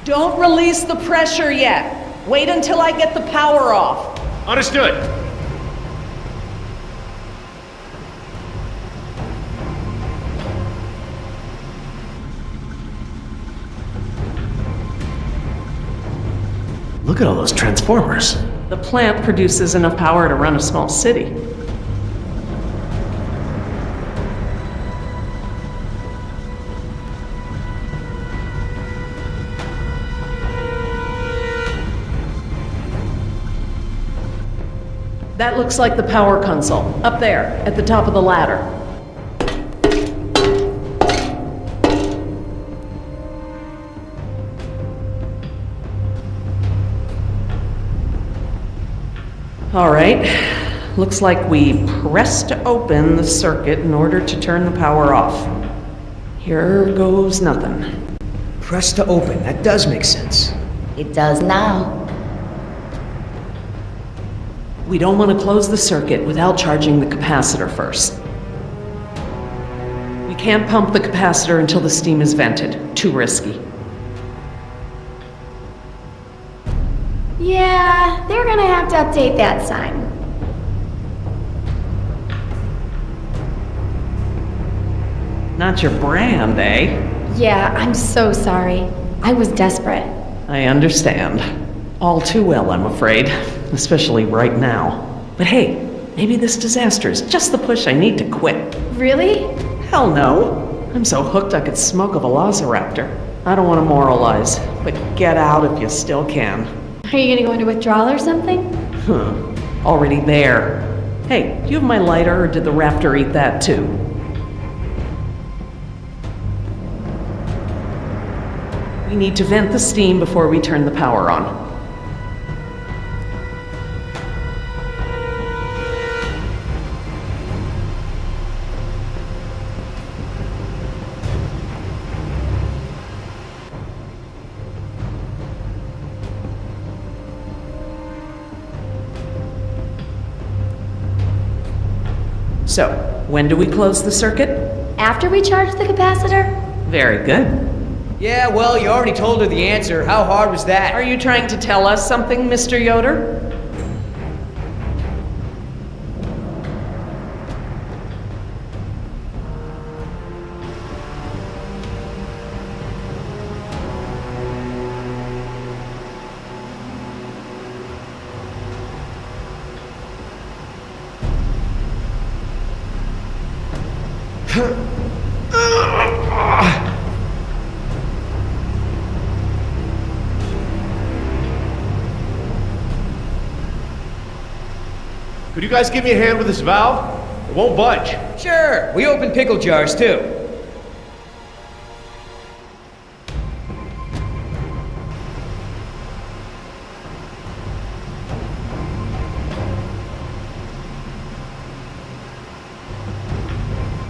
Don't release the pressure yet. Wait until I get the power off. Understood. Look at all those transformers. The plant produces enough power to run a small city. That looks like the power console, up there, at the top of the ladder. All right, looks like we pressed open the circuit in order to turn the power off. Here goes nothing. Press to open. That does make sense. It does now. We don't want to close the circuit without charging the capacitor first. We can't pump the capacitor until the steam is vented. Too risky. Yeah, they're gonna have to update that sign. Not your brand, eh? Yeah, I'm so sorry. I was desperate. I understand. All too well, I'm afraid. Especially right now. But hey, maybe this disaster is just the push I need to quit. Really? Hell no. I'm so hooked I could smoke a velociraptor. I don't want to moralize, but get out if you still can. Are you gonna go into withdrawal or something? Already there. Hey, do you have my lighter, or did the raptor eat that too? We need to vent the steam before we turn the power on. So, when do we close the circuit? After we charge the capacitor? Very good. Yeah, well, you already told her the answer. How hard was that? Are you trying to tell us something, Mr. Yoder? Could you guys give me a hand with this valve? It won't budge. Sure, we open pickle jars too.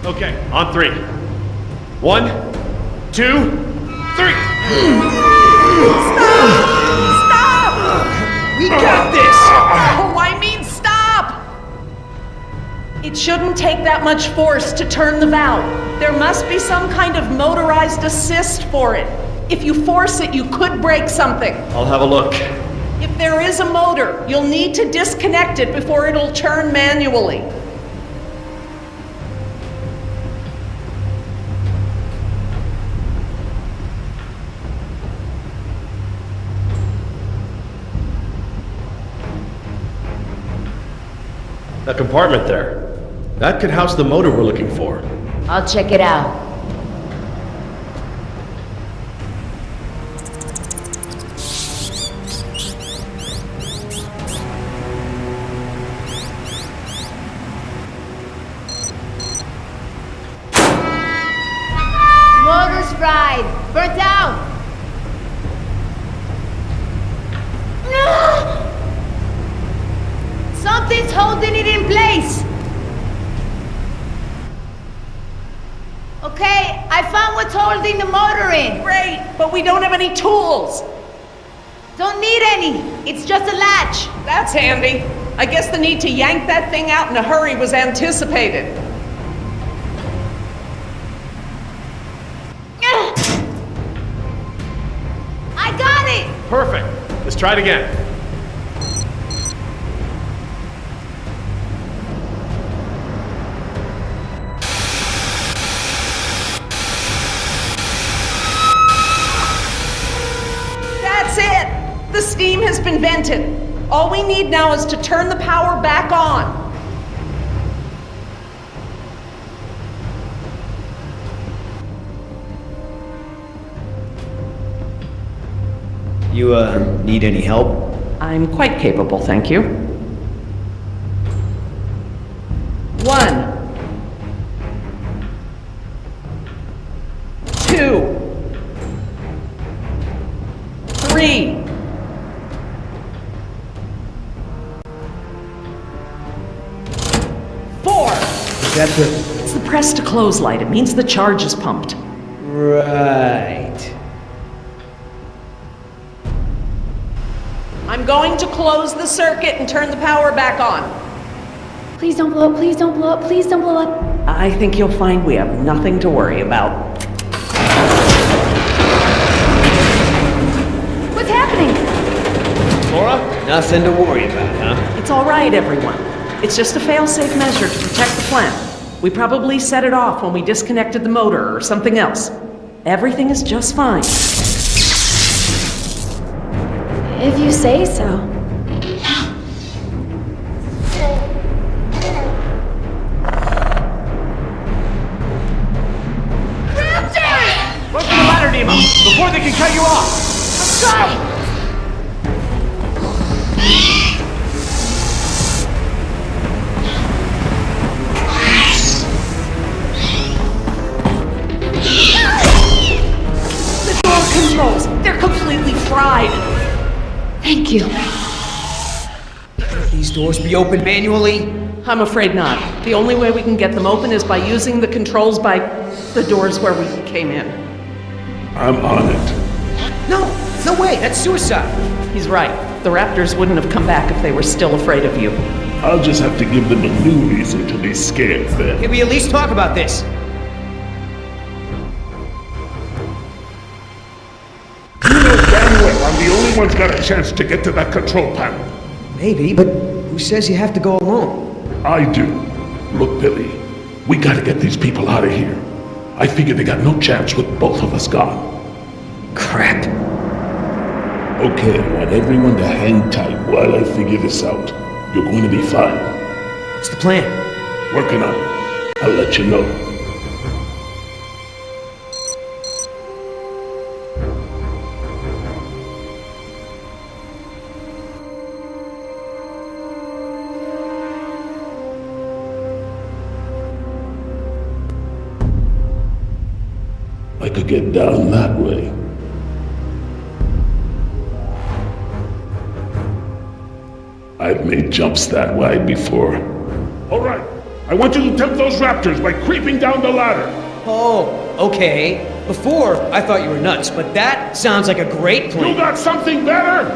Okay, on three. 1, 2, 3. We got this! Oh, I mean stop! It shouldn't take that much force to turn the valve. There must be some kind of motorized assist for it. If you force it, you could break something. I'll have a look. If there is a motor, you'll need to disconnect it before it'll turn manually. That compartment there. That could house the motor we're looking for. I'll check it out. Motor's fried. Burnt out. No! Something's holding it in place! Okay, I found what's holding the motor in. Great, but we don't have any tools. Don't need any. It's just a latch. That's handy. I guess the need to yank that thing out in a hurry was anticipated. I got it! Perfect. Let's try it again. That's it! The steam has been vented. All we need now is to turn the power back on. You, need any help? I'm quite capable, thank you. 1, 2, 3. That's it. It's the press to close light. It means the charge is pumped. Right. I'm going to close the circuit and turn the power back on. Please don't blow up, please don't blow up, please don't blow up. I think you'll find we have nothing to worry about. What's happening? Laura? Nothing to worry about, huh? It's all right, everyone. It's just a fail-safe measure to protect the plant. We probably set it off when we disconnected the motor or something else. Everything is just fine. If you say so. Run for the ladder, Nima, before they can cut you off. Let's try! Controls, they're completely fried. Thank you. These doors be opened manually? I'm afraid not. The only way we can get them open is by using the controls by the doors where we came in. I'm on it. No way, that's suicide. He's right. The Raptors wouldn't have come back if they were still afraid of you. I'll just have to give them a new reason to be scared then. Can we at least talk about this? You know damn well I'm the only one's got a chance to get to that control panel. Maybe, but who says you have to go alone? I do. Look, Billy, we gotta get these people out of here. I figure they got no chance with both of us gone. Crap. Okay, I want everyone to hang tight while I figure this out. You're going to be fine. What's the plan? Working on it. I'll let you know. I could get down that way. I've made jumps that wide before. All right, I want you to tempt those raptors by creeping down the ladder. Oh, okay. Before, I thought you were nuts, but that sounds like a great plan. You got something better?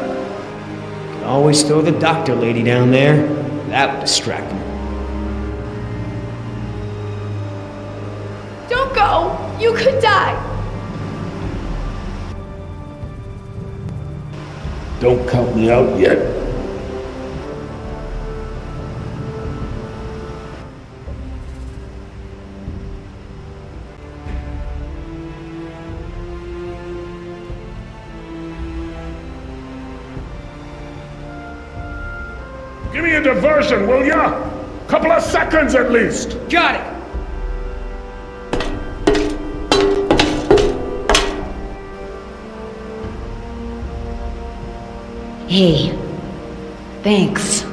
Always throw the doctor lady down there. That would distract them. Don't go! You could die! Don't count me out yet. Give me a diversion, will ya? Couple of seconds at least. Got it! Hey, thanks.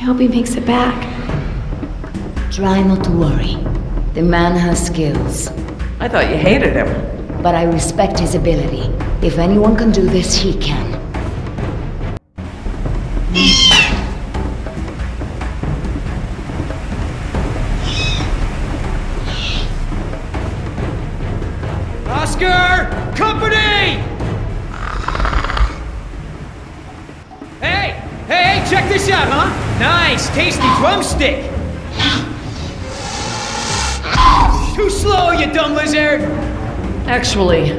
hope he makes it back. Try not to worry. The man has skills. I thought you hated him. But I respect his ability. If anyone can do this, he can. Oscar! Company! Hey, check this out, huh? Nice, tasty drumstick! Too slow, you dumb lizard! Actually,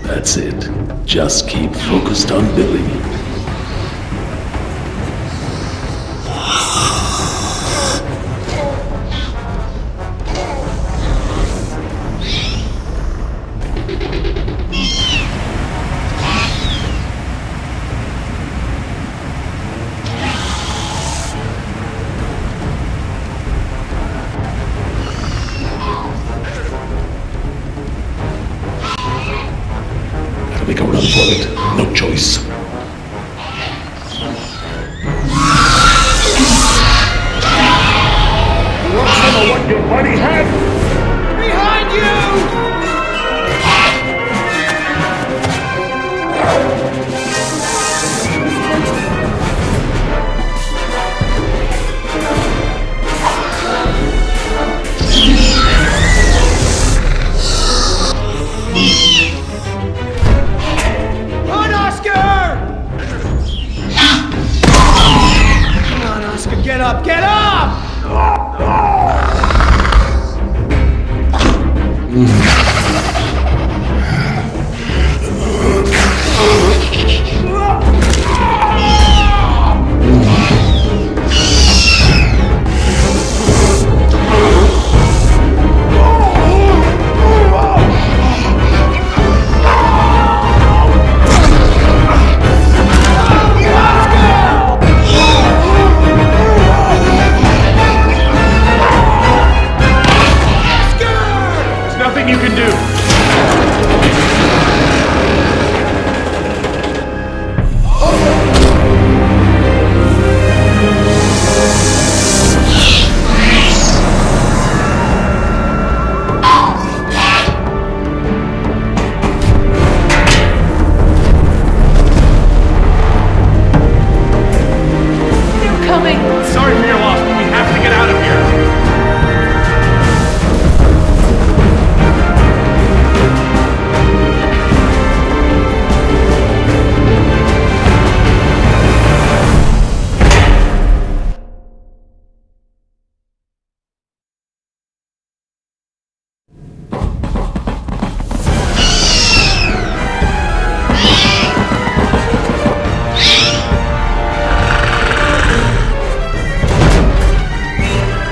That's it. Just keep focused on Billy. Make a run for it. No choice. Want some of what your buddy had? Behind you! Run, Oscar! Come on, Oscar, get up, get up! There's nothing you can do. they're coming. Sorry for your loss, but we have to get out of here.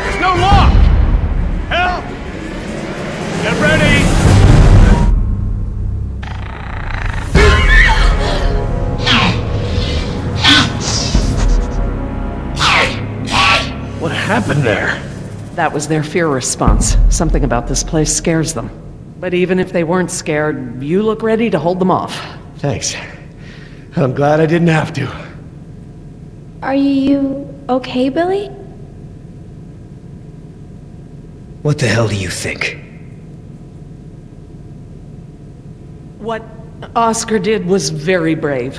There's no lock! Help! Get ready! What happened there? That was their fear response. Something about this place scares them. But even if they weren't scared, you look ready to hold them off. Thanks. I'm glad I didn't have to. Are you okay, Billy? What the hell do you think? What Oscar did was very brave.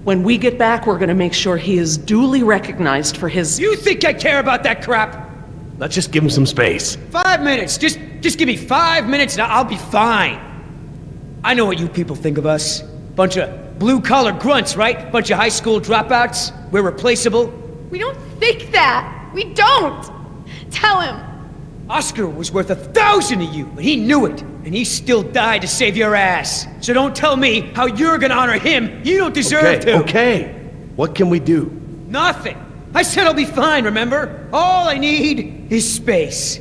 When we get back, we're gonna make sure he is duly recognized for his... You think I care about that crap? Let's just give him some space. 5 minutes. Just give me 5 minutes and I'll be fine. I know what you people think of us. Bunch of blue-collar grunts, right? Bunch of high school dropouts. We're replaceable. We don't think that. We don't. Tell him. Oscar was worth 1,000 of you, and he knew it. And he still died to save your ass. So don't tell me how you're gonna honor him. You don't deserve to. Okay. What can we do? Nothing. I said I'll be fine, remember? All I need is space.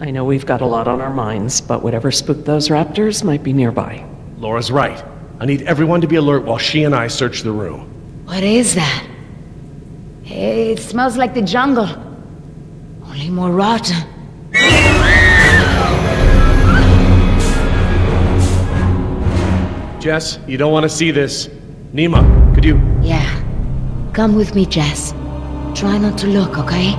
I know we've got a lot on our minds, but whatever spooked those raptors might be nearby. Laura's right. I need everyone to be alert while she and I search the room. What is that? It smells like the jungle. Only more rotten. Jess. You don't want to see this. Nima, could you... Yeah. Come with me, Jess. Try not to look, okay?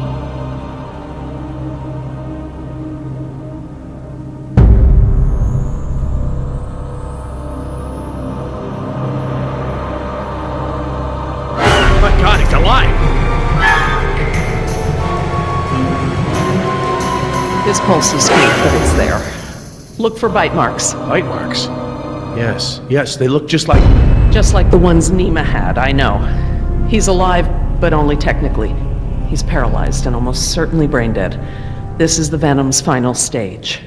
My God, he's alive! His pulse is weak, but it's there. Look for bite marks. Bite marks? Yes, they look just like... Just like the ones Nima had, I know. He's alive, but only technically. He's paralyzed and almost certainly brain dead. This is the Venom's final stage.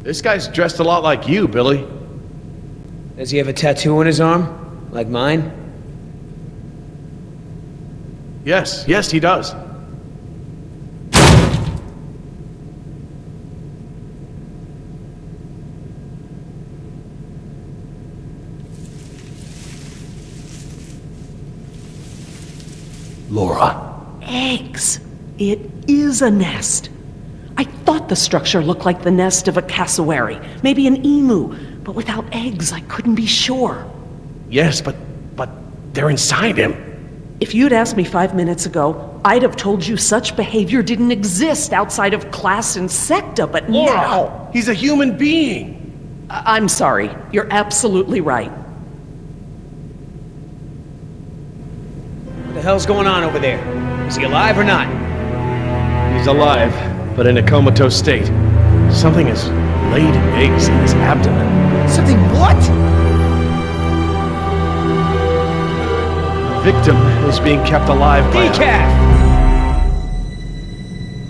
This guy's dressed a lot like you, Billy. Does he have a tattoo on his arm? Like mine? Yes, he does. Laura. Eggs. It is a nest. I thought the structure looked like the nest of a cassowary, maybe an emu, but without eggs, I couldn't be sure. Yes, but they're inside him. If you'd asked me 5 minutes ago, I'd have told you such behavior didn't exist outside of class Insecta, but Laura, now... he's a human being. I'm sorry. You're absolutely right. What the hell's going on over there? Is he alive or not? He's alive, but in a comatose state. Something has laid eggs in his abdomen. Something what? The victim is being kept alive by Decaf!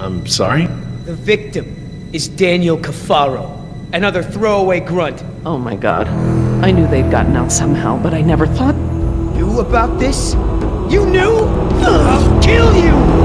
I'm sorry? The victim is Daniel Cafaro, another throwaway grunt. Oh my God. I knew they'd gotten out somehow, but I never thought... Knew about this? You knew? I'll kill you!